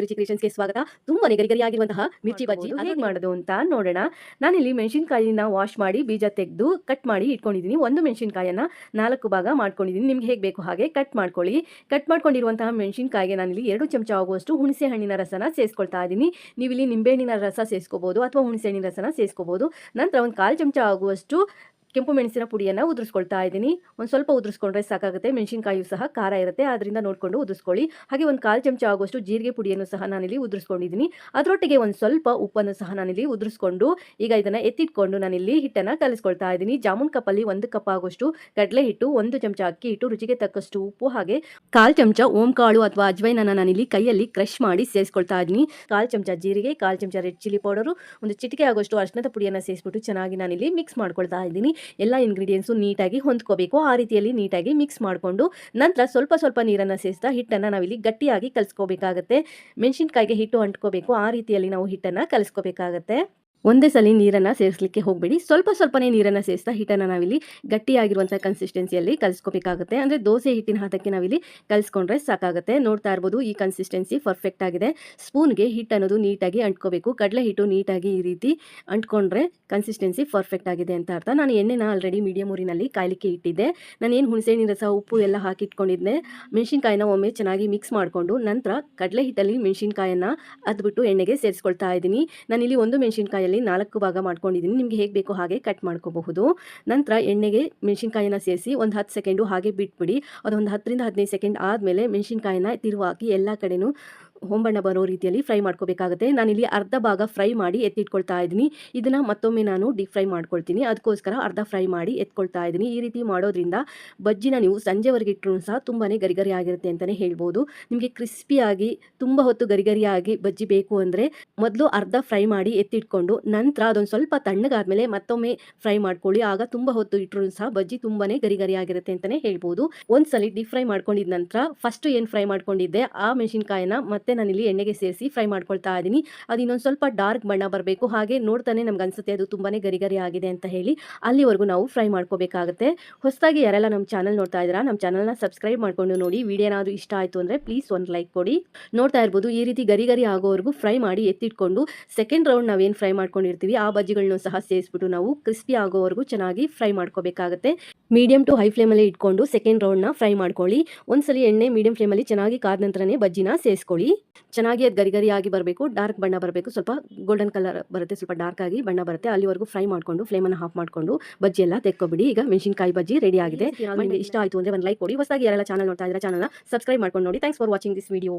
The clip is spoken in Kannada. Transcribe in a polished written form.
ರುಚಿ ಕ್ರಿಯೇಷನ್ಸ್‌ಗೆ ಸ್ವಾಗತ. ತುಂಬಾನೇ ಗರಿಗರಿಯಾಗಿರುವಂತಹ ಮಿರ್ಚಿ ಬಜ್ಜಿ ಹೇಗೆ ಮಾಡೋದು ಅಂತ ನೋಡೋಣ. ನಾನಿಲ್ಲಿ ಮೆಣಸಿನಕಾಯಿನ ವಾಶ್ ಮಾಡಿ ಬೀಜ ತೆಗೆದು ಕಟ್ ಮಾಡಿ ಇಟ್ಕೊಂಡಿದ್ದೀನಿ. ಒಂದು ಮೆಣಸಿನಕಾಯಿಯನ್ನ 4 ಭಾಗ ಮಾಡ್ಕೊಂಡಿದ್ದೀನಿ. ನಿಮ್ಗೆ ಹೇಗೆ ಬೇಕು ಹಾಗೆ ಕಟ್ ಮಾಡ್ಕೊಳ್ಳಿ. ಕಟ್ ಮಾಡ್ಕೊಂಡಿರುವಂತಹ ಮೆಣಸಿನಕಾಯಿಗೆ ನಾನಿಲ್ಲಿ 2 ಚಮಚ ಆಗುವಷ್ಟು ಹುಣಸೆ ಹಣ್ಣಿನ ರಸನ ಸೇರಿಸ್ಕೊಳ್ತಾ ಇದ್ದೀನಿ. ನೀವಿಲ್ಲಿ ನಿಂಬೆಹಣ್ಣಿನ ರಸ ಸೇರಿಸ್ಕೋಬಹುದು ಅಥವಾ ಹುಣಸೆ ಹಣ್ಣಿನ ರಸನ ಸೇರಿಸ್ಕೋಬಹುದು. ನಂತರ ಒಂದು 1/4 ಚಮಚ ಆಗುವಷ್ಟು ಕೆಂಪು ಮೆಣಸಿನ ಪುಡಿಯನ್ನು ಉದುರಿಸ್ಕೊಳ್ತಾ ಇದ್ದೀನಿ. ಒಂದು ಸ್ವಲ್ಪ ಉದುರಿಸ್ಕೊಂಡ್ರೆ ಸಾಕಾಗುತ್ತೆ. ಮೆಣಸಿನಕಾಯಿಯು ಸಹ ಖಾರ ಇರುತ್ತೆ, ಆದ್ದರಿಂದ ನೋಡಿಕೊಂಡು ಉದುರಿಸ್ಕೊಳ್ಳಿ. ಹಾಗೆ ಒಂದು 1/4 ಚಮಚ ಆಗುವಷ್ಟು ಜೀರಿಗೆ ಪುಡಿಯನ್ನು ಸಹ ನಾನಿಲ್ಲಿ ಉದುರಿಸ್ಕೊಂಡಿದ್ದೀನಿ. ಅದರೊಟ್ಟಿಗೆ ಒಂದು ಸ್ವಲ್ಪ ಉಪ್ಪನ್ನು ಸಹ ನಾನಿಲ್ಲಿ ಉದುರಿಸ್ಕೊಂಡು ಈಗ ಇದನ್ನು ಎತ್ತಿಟ್ಕೊಂಡು ನಾನಿಲ್ಲಿ ಹಿಟ್ಟನ್ನು ಕಲಿಸ್ಕೊಳ್ತಾ ಇದ್ದೀನಿ. ಜಾಮೂನ್ ಕಪ್ಪಲ್ಲಿ 1 ಕಪ್ ಆಗುವಷ್ಟು ಕಡಲೆ ಹಿಟ್ಟು, 1 ಚಮಚ ಅಕ್ಕಿ ಹಿಟ್ಟು, ರುಚಿಗೆ ತಕ್ಕಷ್ಟು ಉಪ್ಪು, ಹಾಗೆ 1/4 ಚಮಚ ಓಂಕಾಳು ಅಥವಾ ಅಜ್ವೈನನ್ನು ನಾನಿಲ್ಲಿ ಕೈಯಲ್ಲಿ ಕ್ರಶ್ ಮಾಡಿ ಸೇರಿಸ್ಕೊಳ್ತಾ ಇದ್ದೀನಿ. 1/4 ಚಮಚ ಜೀರಿಗೆ, 1/4 ಚಮಚ ರೆಡ್ ಚಿಲ್ಲಿ ಪೌಡರು, ಒಂದು ಚಿಟಿಕೆ ಆಗುವಷ್ಟು ಅರಿಶಿಣದ ಪುಡಿಯನ್ನು ಸೇರಿಸ್ಬಿಟ್ಟು ಚೆನ್ನಾಗಿ ನಾನಿಲ್ಲಿ ಮಿಕ್ಸ್ ಮಾಡ್ಕೊಳ್ತಾ ಇದ್ದೀನಿ. ಎಲ್ಲ ಇಂಗ್ರೀಡಿಯೆಂಟ್ಸು ನೀಟಾಗಿ ಹೊಂದ್ಕೋಬೇಕು. ಆ ರೀತಿಯಲ್ಲಿ ನೀಟಾಗಿ ಮಿಕ್ಸ್ ಮಾಡಿಕೊಂಡು ನಂತರ ಸ್ವಲ್ಪ ನೀರನ್ನು ಸೇರಿಸ್ತಾ ಹಿಟ್ಟನ್ನು ನಾವಿಲ್ಲಿ ಗಟ್ಟಿಯಾಗಿ ಕಲಿಸ್ಕೋಬೇಕಾಗತ್ತೆ. ಮೆಣಸಿನಕಾಯಿಗೆ ಹಿಟ್ಟು ಅಂಟ್ಕೋಬೇಕು, ಆ ರೀತಿಯಲ್ಲಿ ನಾವು ಹಿಟ್ಟನ್ನು ಕಲಿಸ್ಕೋಬೇಕಾಗತ್ತೆ. ಒಂದೇ ಸಲ ನೀರನ್ನು ಸೇರಿಸಲಿಕ್ಕೆ ಹೋಗಬೇಡಿ. ಸ್ವಲ್ಪನೇ ನೀರನ್ನು ಸೇರಿಸ್ತಾ ಹಿಟ್ಟನ್ನು ನಾವಿಲ್ಲಿ ಗಟ್ಟಿಯಾಗಿರುವಂಥ ಕನ್ಸಿಸ್ಟೆನ್ಸಿಯಲ್ಲಿ ಕಲಿಸ್ಕೋಬೇಕಾಗುತ್ತೆ. ಅಂದರೆ ದೋಸೆ ಹಿಟ್ಟಿನ ಹದಕ್ಕೆ ನಾವಿಲ್ಲಿ ಕಲಿಸ್ಕೊಂಡ್ರೆ ಸಾಕಾಗುತ್ತೆ. ನೋಡ್ತಾ ಇರ್ಬೋದು, ಈ ಕನ್ಸಿಸ್ಟೆನ್ಸಿ ಪರ್ಫೆಕ್ಟ್ ಆಗಿದೆ. ಸ್ಪೂನ್ಗೆ ಹಿಟ್ಟು ಅನ್ನೋದು ನೀಟಾಗಿ ಅಂಟ್ಕೋಬೇಕು. ಕಡಲೆ ಹಿಟ್ಟು ನೀಟಾಗಿ ಈ ರೀತಿ ಅಂಟ್ಕೊಂಡ್ರೆ ಕನ್ಸಿಸ್ಟೆನ್ಸಿ ಪರ್ಫೆಕ್ಟ್ ಆಗಿದೆ ಅಂತ ಅರ್ಥ. ನಾನು ಎಣ್ಣೆನ ಆಲ್ರೆಡಿ ಮೀಡಿಯಮ್ ಊರಿನಲ್ಲಿ ಕಾಯಲಿಕ್ಕೆ ಇಟ್ಟಿದ್ದೆ. ನಾನೇನು ಹುಣಸೆಹಣ್ಣಿನ ರಸ, ಉಪ್ಪು ಎಲ್ಲ ಹಾಕಿಟ್ಕೊಂಡಿದ್ದೆ. ಮೆಣಸಿನಕಾಯಿನ ಒಮ್ಮೆ ಚೆನ್ನಾಗಿ ಮಿಕ್ಸ್ ಮಾಡಿಕೊಂಡು ನಂತರ ಕಡಲೆ ಹಿಟ್ಟಲ್ಲಿ ಮೆಣಸಿನಕಾಯನ್ನು ಅದ್ಬಿಟ್ಟು ಎಣ್ಣೆಗೆ ಸೇರಿಸ್ಕೊಳ್ತಾ ಇದ್ದೀನಿ. ನಾನಿಲ್ಲಿ ಒಂದು ಮೆಣಸಿನಕಾಯಲ್ಲಿ 4 ಭಾಗ ಮಾಡ್ಕೊಂಡಿದ್ದೀನಿ. ನಿಮಗೆ ಹೇಗೆ ಬೇಕೋ ಹಾಗೆ ಕಟ್ ಮಾಡ್ಕೋಬಹುದು. ನಂತರ ಎಣ್ಣೆಗೆ ಮೆಣಸಿನಕಾಯಿನ ಸೇರಿಸಿ ಒಂದು 10 ಸೆಕೆಂಡು ಹಾಗೆ ಬಿಟ್ಬಿಡಿ. ಅದೊಂದು 10 ರಿಂದ 15 ಸೆಕೆಂಡ್ ಆದಮೇಲೆ ಮೆಣಸಿನಕಾಯಿನ ತಿರುವಾಕಿ ಎಲ್ಲ ಕಡೆನೂ ಹೊಂಬಣ್ಣ ಬರೋ ರೀತಿಯಲ್ಲಿ ಫ್ರೈ ಮಾಡ್ಕೋಬೇಕಾಗುತ್ತೆ. ನಾನಿಲ್ಲಿ ಅರ್ಧ ಭಾಗ ಫ್ರೈ ಮಾಡಿ ಎತ್ತಿಟ್ಕೊಳ್ತಾ ಇದ್ದೀನಿ. ಇದನ್ನು ಮತ್ತೊಮ್ಮೆ ನಾನು ಡೀಪ್ ಫ್ರೈ ಮಾಡ್ಕೊಳ್ತೀನಿ. ಅದಕ್ಕೋಸ್ಕರ ಅರ್ಧ ಫ್ರೈ ಮಾಡಿ ಎತ್ಕೊಳ್ತಾ ಇದ್ದೀನಿ. ಈ ರೀತಿ ಮಾಡೋದ್ರಿಂದ ಬಜ್ಜಿನ ನೀವು ಸಂಜೆವರೆಗೆ ಇಟ್ಟರೂ ಸಹ ತುಂಬಾ ಗರಿ ಆಗಿರುತ್ತೆ ಅಂತಲೇ ಹೇಳ್ಬೋದು. ನಿಮಗೆ ಕ್ರಿಸ್ಪಿಯಾಗಿ ತುಂಬ ಹೊತ್ತು ಗರಿಯಾಗಿ ಬಜ್ಜಿ ಬೇಕು ಅಂದರೆ ಮೊದಲು ಅರ್ಧ ಫ್ರೈ ಮಾಡಿ ಎತ್ತಿಟ್ಕೊಂಡು ನಂತರ ಅದೊಂದು ಸ್ವಲ್ಪ ತಣ್ಣಗಾದ್ಮೇಲೆ ಮತ್ತೊಮ್ಮೆ ಫ್ರೈ ಮಾಡ್ಕೊಳ್ಳಿ. ಆಗ ತುಂಬ ಹೊತ್ತು ಇಟ್ಟರೂ ಸಹ ಬಜ್ಜಿ ತುಂಬಾ ಗರಿಯಾಗಿರುತ್ತೆ ಅಂತಲೇ ಹೇಳ್ಬೋದು. ಒಂದ್ಸಲಿ ಡೀಪ್ ಫ್ರೈ ಮಾಡ್ಕೊಂಡಿದ ನಂತರ ಫಸ್ಟ್ ಏನು ಫ್ರೈ ಮಾಡ್ಕೊಂಡಿದ್ದೆ ಆ ಮೆಣಸಿನಕಾಯಿನ ಮತ್ತೆ ನಾನಿಲ್ಲಿ ಎಣ್ಣೆಗೆ ಸೇರಿಸಿ ಫ್ರೈ ಮಾಡ್ಕೊಳ್ತಾ ಇದ್ದೀನಿ. ಅದು ಇನ್ನೊಂದು ಸ್ವಲ್ಪ ಡಾರ್ಕ್ ಬಣ್ಣ ಬರಬೇಕು. ಹಾಗೆ ನೋಡ್ತಾನೆ ನಮ್ಗೆ ಅನ್ಸುತ್ತೆ ಅದು ತುಂಬಾ ಗರಿ ಆಗಿದೆ ಅಂತ ಹೇಳಿ. ಅಲ್ಲಿವರೆಗೂ ನಾವು ಫ್ರೈ ಮಾಡ್ಕೋಬೇಕಾಗುತ್ತೆ. ಹೊಸದಾಗಿ ಯಾರೆಲ್ಲ ನಮ್ಮ ಚಾನಲ್ ನೋಡ್ತಾ ಇದ್ದೀರಾ, ನಮ್ಮ ಚಾನಲ್ನ ಸಬ್ಸ್ಕ್ರೈಬ್ ಮಾಡ್ಕೊಂಡು ನೋಡಿ. ವಿಡಿಯೋ ಏನಾದರೂ ಇಷ್ಟ ಆಯಿತು ಅಂದರೆ ಪ್ಲೀಸ್ ಒಂದು ಲೈಕ್ ಕೊಡಿ. ನೋಡ್ತಾ ಇರ್ಬೋದು, ಈ ರೀತಿ ಗರಿ ಆಗೋವರೆಗೂ ಫ್ರೈ ಮಾಡಿ ಎತ್ತಿಟ್ಕೊಂಡು ಸೆಕೆಂಡ್ ರೌಂಡ್ ನಾವೇನು ಫ್ರೈ ಮಾಡ್ಕೊಂಡಿರ್ತೀವಿ ಆ ಬಜ್ಜಿಗಳನ್ನು ಸಹ ಸೇರಿಸ್ಬಿಟ್ಟು ನಾವು ಕ್ರಿಸ್ಪಿ ಆಗೋವರೆಗೂ ಚೆನ್ನಾಗಿ ಫ್ರೈ ಮಾಡ್ಕೋಬೇಕಾಗುತ್ತೆ. ಮೀಡಿಯಂ ಟು ಹೈ ಫ್ಲೇಮಲ್ಲಿ ಇಟ್ಕೊಂಡು ಸೆಕೆಂಡ್ ರೌಂಡ್ನ ಫ್ರೈ ಮಾಡ್ಕೊಳ್ಳಿ. ಒಂದ್ಸಲಿ ಎಣ್ಣೆ ಮೀಡಿಯಂ ಫ್ಲೇಮಲ್ಲಿ ಚೆನ್ನಾಗಿ ಕಾದ ನಂತರನೇ ಬಜ್ಜಿನ ಸೇರಿಸ್ಕೊಳ್ಳಿ. ಚೆನ್ನಾಗಿ ಅದು ಗರಿಯಾಗಿ ಬರಬೇಕು, ಡಾರ್ಕ್ ಬಣ್ಣ ಬರಬೇಕು, ಸ್ವಲ್ಪ ಗೋಲ್ಡನ್ ಕಲರ್ ಬರುತ್ತೆ, ಸ್ವಲ್ಪ ಡಾರ್ಕ್ ಆಗಿ ಬಣ್ಣ ಬರುತ್ತೆ. ಅಲ್ಲಿವರೆಗೂ ಫ್ರೈ ಮಾಡಿಕೊಂಡು ಫ್ಲೇಮನ್ನು ಆಫ್ ಮಾಡಿಕೊಂಡು ಬಜ್ಜಿ ಎಲ್ಲ ತೆಕ್ಕೊಬಿಡಿ. ಈಗ ಮೆಣಸಿನಕಾಯಿ ಬಜ್ಜಿ ರೆಡಿ ಆಗಿದೆ. ನಿಮಗೆ ಇಷ್ಟ ಆಯಿತು ಅಂದರೆ ಒಂದು ಲೈಕ್ ಕೊಡಿ. ಹೊಸದಾಗಿ ಯಾರೆಲ್ಲ ಚಾನಲ್ ನೋಡ್ತಾ ಇದ್ದೀರಾ ಚಾನಲ್ನ ಸಬ್ಸ್ಕ್ರೈಬ್ ಮಾಡ್ಕೊಂಡು ನೋಡಿ. Thanks for watching this video.